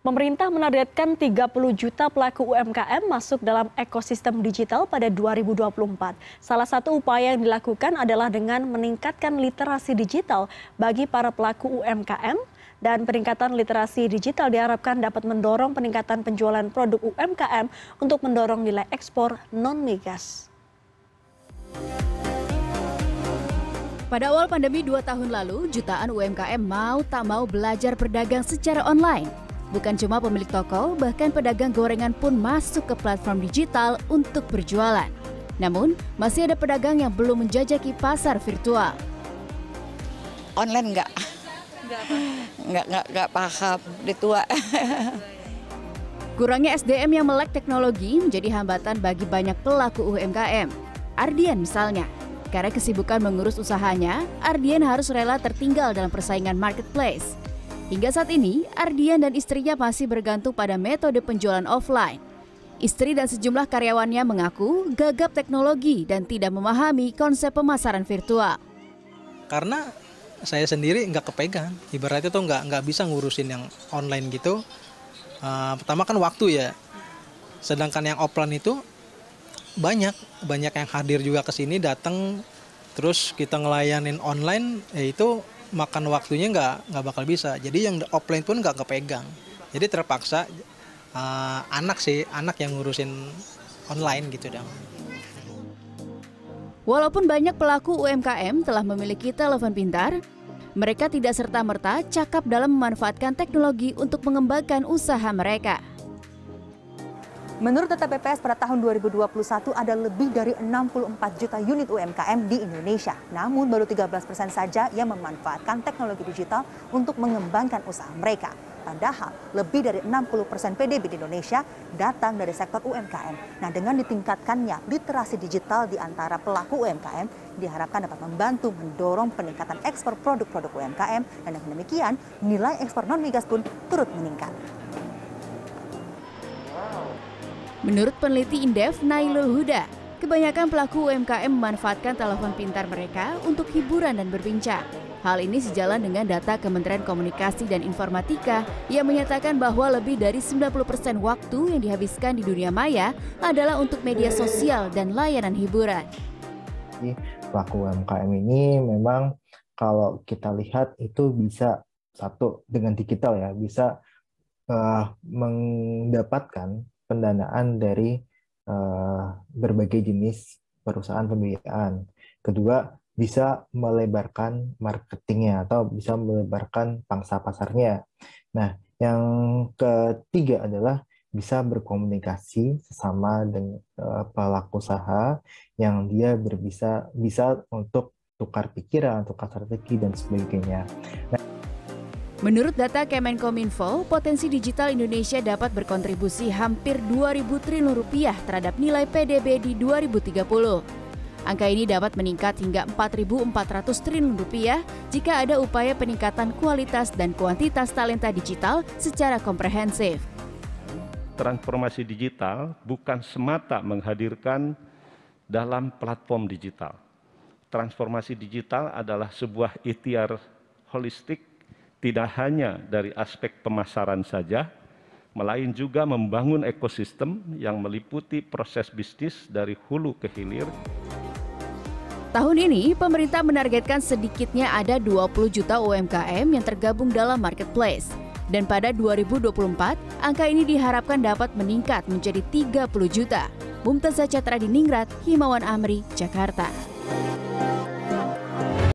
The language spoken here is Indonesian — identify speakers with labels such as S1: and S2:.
S1: Pemerintah menargetkan 30 juta pelaku UMKM masuk dalam ekosistem digital pada 2024. Salah satu upaya yang dilakukan adalah dengan meningkatkan literasi digital bagi para pelaku UMKM, dan peningkatan literasi digital diharapkan dapat mendorong peningkatan penjualan produk UMKM untuk mendorong nilai ekspor non-migas.
S2: Pada awal pandemi 2 tahun lalu, jutaan UMKM mau tak mau belajar berdagang secara online. Bukan cuma pemilik toko, bahkan pedagang gorengan pun masuk ke platform digital untuk berjualan. Namun, masih ada pedagang yang belum menjajaki pasar virtual.
S3: Online enggak paham, udah tua.
S2: Kurangnya SDM yang melek teknologi menjadi hambatan bagi banyak pelaku UMKM. Ardian misalnya, karena kesibukan mengurus usahanya, Ardian harus rela tertinggal dalam persaingan marketplace. Hingga saat ini, Ardian dan istrinya masih bergantung pada metode penjualan offline. Istri dan sejumlah karyawannya mengaku gagap teknologi dan tidak memahami konsep pemasaran virtual.
S4: Karena saya sendiri nggak kepegang, ibaratnya tuh nggak bisa ngurusin yang online gitu. Pertama kan waktu ya, sedangkan yang offline itu banyak yang hadir juga ke sini datang, terus kita ngelayanin online, itu makan waktunya nggak bakal bisa. Jadi yang offline pun nggak kepegang. Jadi terpaksa anak yang ngurusin online gitu dong.
S2: Walaupun banyak pelaku UMKM telah memiliki telepon pintar, mereka tidak serta-merta cakap dalam memanfaatkan teknologi untuk mengembangkan usaha mereka.
S5: Menurut data BPS pada tahun 2021 ada lebih dari 64 juta unit UMKM di Indonesia. Namun baru 13% saja yang memanfaatkan teknologi digital untuk mengembangkan usaha mereka. Padahal lebih dari 60% PDB di Indonesia datang dari sektor UMKM. Nah, dengan ditingkatkannya literasi digital di antara pelaku UMKM diharapkan dapat membantu mendorong peningkatan ekspor produk-produk UMKM, dan dengan demikian nilai ekspor non-migas pun turut meningkat.
S2: Menurut peneliti Indef Nailul Huda, kebanyakan pelaku UMKM memanfaatkan telepon pintar mereka untuk hiburan dan berbincang. Hal ini sejalan dengan data Kementerian Komunikasi dan Informatika yang menyatakan bahwa lebih dari 90% waktu yang dihabiskan di dunia maya adalah untuk media sosial dan layanan hiburan.
S6: Pelaku UMKM ini memang kalau kita lihat itu bisa satu dengan digital ya, bisa mendapatkan pendanaan dari berbagai jenis perusahaan pembiayaan. Kedua, bisa melebarkan marketingnya atau bisa melebarkan pangsa pasarnya. Nah, yang ketiga adalah bisa berkomunikasi sesama dengan pelaku usaha yang dia bisa untuk tukar pikiran, tukar strategi dan sebagainya. Nah,
S2: menurut data Kemenkominfo, potensi digital Indonesia dapat berkontribusi hampir 2.000 triliun rupiah terhadap nilai PDB di 2030. Angka ini dapat meningkat hingga 4.400 triliun rupiah jika ada upaya peningkatan kualitas dan kuantitas talenta digital secara komprehensif.
S7: Transformasi digital bukan semata menghadirkan dalam platform digital. Transformasi digital adalah sebuah ikhtiar holistik, tidak hanya dari aspek pemasaran saja, melainkan juga membangun ekosistem yang meliputi proses bisnis dari hulu ke hilir.
S2: Tahun ini, pemerintah menargetkan sedikitnya ada 20 juta UMKM yang tergabung dalam marketplace. Dan pada 2024, angka ini diharapkan dapat meningkat menjadi 30 juta. Mumtazah Catra Diningrat, Himawan Amri, Jakarta.